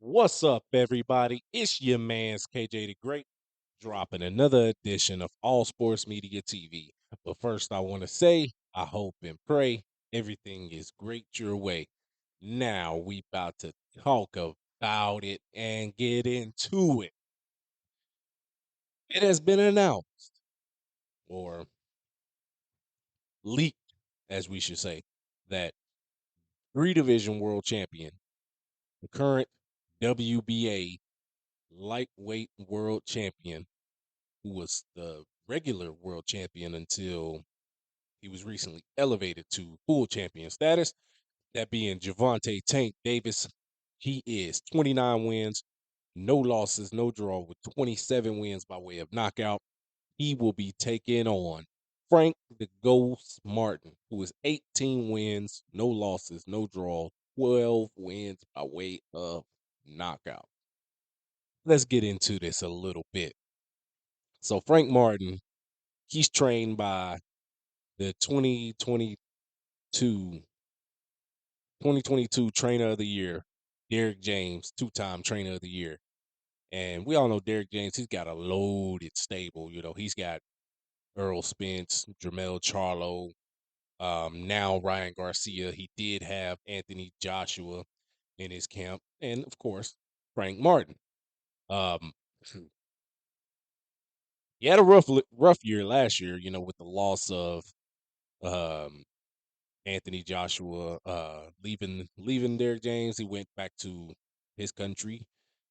What's up, everybody? It's your man's KJ the Great, dropping another edition of All Sports Media TV. But first, I want to say, I hope and pray everything is great your way. Now we about to talk about it and get into it. It has been announced, or leaked, as we should say, that three division world champion, the current WBA lightweight world champion, who was the regular world champion until he was recently elevated to full champion status. That being Gervonta Tank Davis. He is 29 wins, no losses, no draw, with 27 wins by way of knockout. He will be taking on Frank the Ghost Martin, who is 18 wins, no losses, no draw, 12 wins by way of knockout. Let's get into this a little bit. So Frank Martin, he's trained by the 2022 Trainer of the Year, Derrick James, two-time Trainer of the Year. And we all know Derrick James, he's got a loaded stable. You know, he's got Earl Spence, Jermell Charlo, now Ryan Garcia. He did have Anthony Joshua in his camp. And, of course, Frank Martin. Um, he had a rough year last year, you know, with the loss of um, Anthony Joshua leaving Derrick James. He went back to his country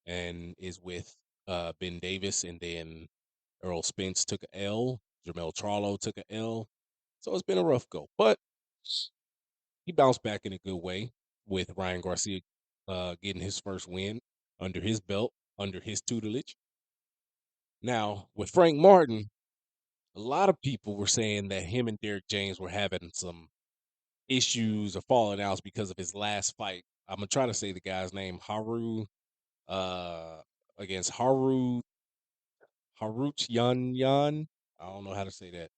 and is with Ben Davis, and then Earl Spence took a L. Jermell Charlo took a L. So it's been a rough go, but he bounced back in a good way with Ryan Garcia getting his first win under his belt, under his tutelage. Now with Frank Martin, a lot of people were saying that him and Derrick James were having some issues or falling outs because of his last fight. I'm gonna try to say the guy's name, Haru, uh, against Haruch Yan. I don't know how to say that.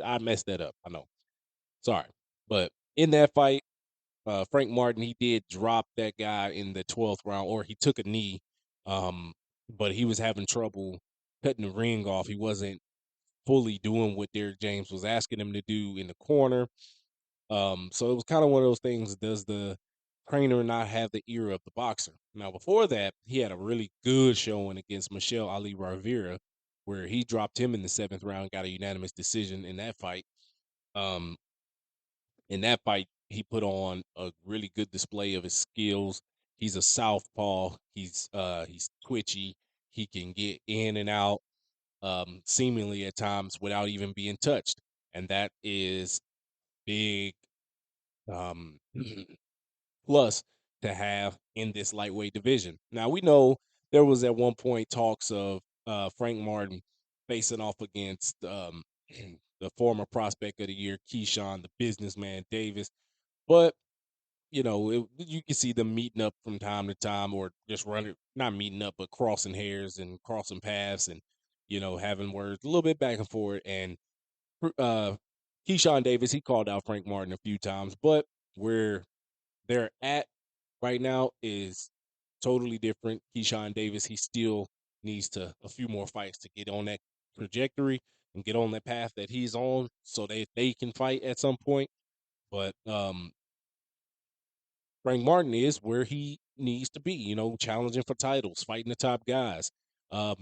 I messed that up. I know. Sorry, but in that fight, Frank Martin, he did drop that guy in the 12th round, or he took a knee. Um, but he was having trouble cutting the ring off. He wasn't fully doing what Derrick James was asking him to do in the corner. So it was kind of one of those things. Does the trainer not have the ear of the boxer? Now, before that, he had a really good showing against Michelle Ali Rivera, where he dropped him in the 7th round, got a unanimous decision in that fight. Um, in that fight, he put on a really good display of his skills. He's a southpaw. He's twitchy. He can get in and out, seemingly at times without even being touched, and that is big. Um, plus to have in this lightweight division. Now we know there was at one point talks of Frank Martin facing off against the former prospect of the year, Keyshawn, the businessman Davis, but you know you can see them meeting up from time to time, or just running, not meeting up, but crossing hairs and crossing paths, and you know having words a little bit back and forth. And uh, Keyshawn Davis, he called out Frank Martin a few times, but where they're at right now is totally different. Keyshawn Davis, he still needs to a few more fights to get on that trajectory and get on that path that he's on, so they can fight at some point. But Frank Martin is where he needs to be, you know, challenging for titles, fighting the top guys.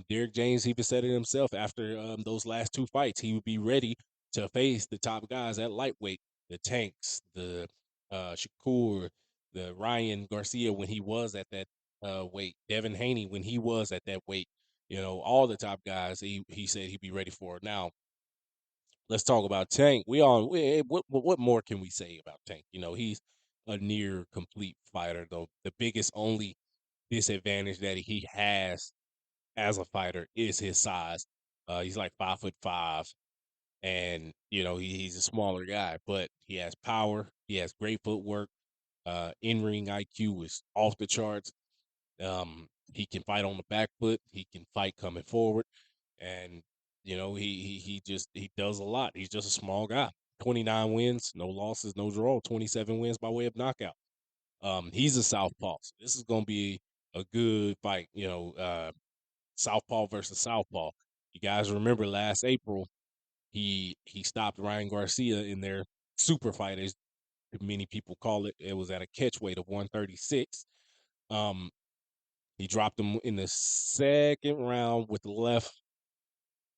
Derrick James even said it himself after those last two fights. He would be ready to face the top guys at lightweight, the Tanks, the Shakur, the Ryan Garcia when he was at that weight, Devin Haney when he was at that weight. You know, all the top guys. He said he'd be ready for it. Now, let's talk about Tank. What more can we say about Tank? You know, he's a near complete fighter, though. The biggest only disadvantage that he has as a fighter is his size. He's like 5'5", and you know he's a smaller guy, but he has power. He has great footwork. In ring IQ is off the charts. He can fight on the back foot. He can fight coming forward, and you know he does a lot. He's just a small guy. 29 wins, no losses, no draw. 27 wins by way of knockout. He's a southpaw. So this is going to be a good fight. Southpaw versus Southpaw. You guys remember last April, he stopped Ryan Garcia in their super fight, as many people call it. It was at a catch weight of 136. Um, he dropped him in the second round with the left.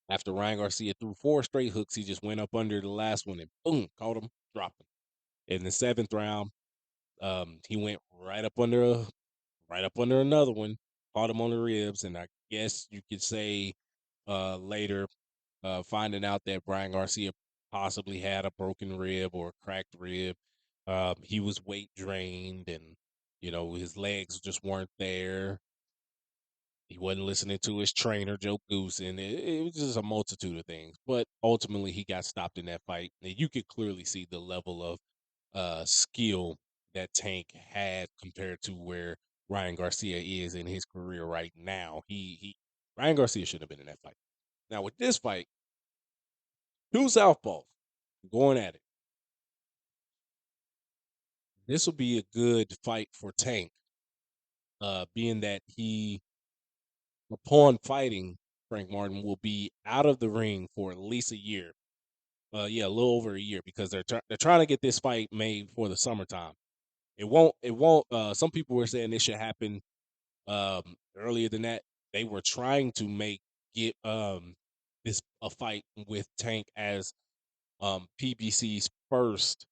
After Ryan Garcia threw 4 straight hooks, he just went up under the last one and boom, caught him, dropped him. In the 7th round, he went right up under another one, caught him on the ribs, and I guess you could say later, finding out that Brian Garcia possibly had a broken rib or a cracked rib. He was weight drained, and his legs just weren't there. He wasn't listening to his trainer, Joe Goose, and it was just a multitude of things. But ultimately, he got stopped in that fight. And you could clearly see the level of skill that Tank had compared to where Ryan Garcia is in his career right now. He Ryan Garcia should have been in that fight. Now with this fight, two southpaws going at it. This will be a good fight for Tank, being that he, upon fighting Frank Martin, will be out of the ring for at least a year. Yeah, a little over a year because they're trying to get this fight made for the summertime. It won't. Some people were saying this should happen earlier than that. They were trying to get this a fight with Tank as PBC's first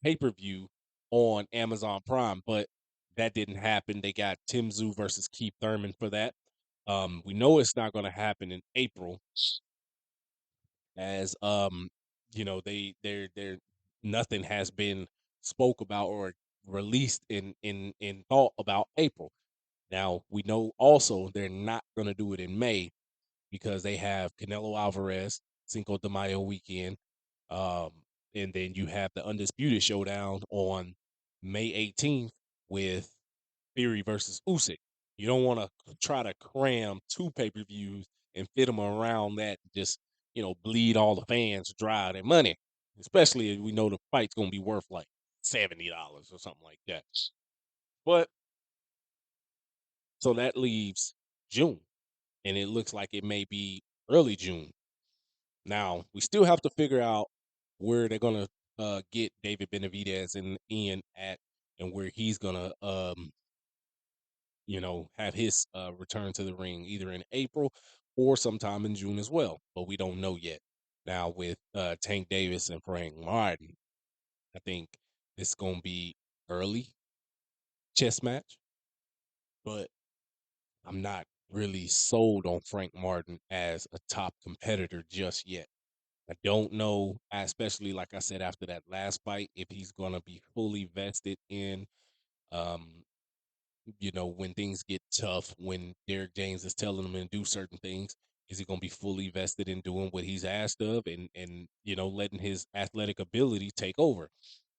pay-per-view on Amazon Prime, but that didn't happen. They got Tim Tszyu versus Keith Thurman for that. We know it's not going to happen in April, as they're nothing has been spoke about or released in thought about April. Now we know also they're not going to do it in May because they have Canelo Alvarez Cinco de Mayo weekend. Um, and then you have the Undisputed Showdown on May 18th with Fury versus Usyk. You don't want to try to cram 2 pay-per-views and fit them around that, just, bleed all the fans dry their money, especially if we know the fight's going to be worth like $70 or something like that. But so that leaves June, and it looks like it may be early June. Now, we still have to figure out where they're gonna get David Benavidez and Ian at, and where he's gonna have his return to the ring either in April or sometime in June as well. But we don't know yet. Now with Tank Davis and Frank Martin, I think it's gonna be early chess match, but I'm not really sold on Frank Martin as a top competitor just yet. I don't know, especially like I said after that last fight, if he's gonna be fully vested in, um, when things get tough, when Derek James is telling him to do certain things, is he gonna be fully vested in doing what he's asked of, and letting his athletic ability take over?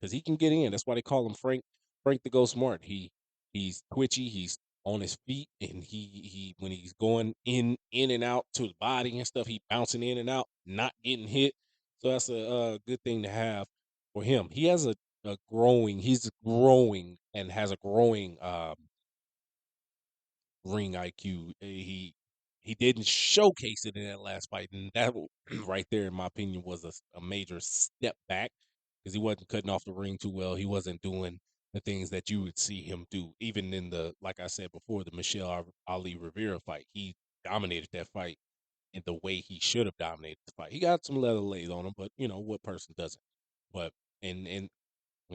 Because he can get in. That's why they call him Frank the Go Smart. He's twitchy, he's on his feet, and he when he's going in and out to the body and stuff, he bouncing in and out, not getting hit. So that's a good thing to have for him. He has he's growing and has a growing ring IQ. He didn't showcase it in that last fight, and that right there, in my opinion, was a major step back because he wasn't cutting off the ring too well. He wasn't doing the things that you would see him do, even in like I said before, the Michelle Ali Rivera fight. He dominated that fight in the way he should have dominated the fight. He got some leather laid on him, but what person doesn't? But in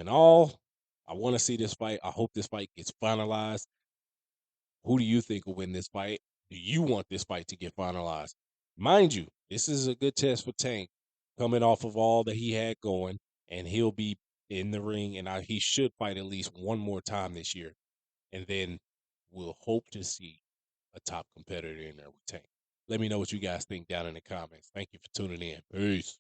all, I want to see this fight. I hope this fight gets finalized. Who do you think will win this fight? Do you want this fight to get finalized? Mind you, this is a good test for Tank coming off of all that he had going, and he'll be in the ring, and he should fight at least one more time this year. And then we'll hope to see a top competitor in there with Tank. Let me know what you guys think down in the comments. Thank you for tuning in. Peace.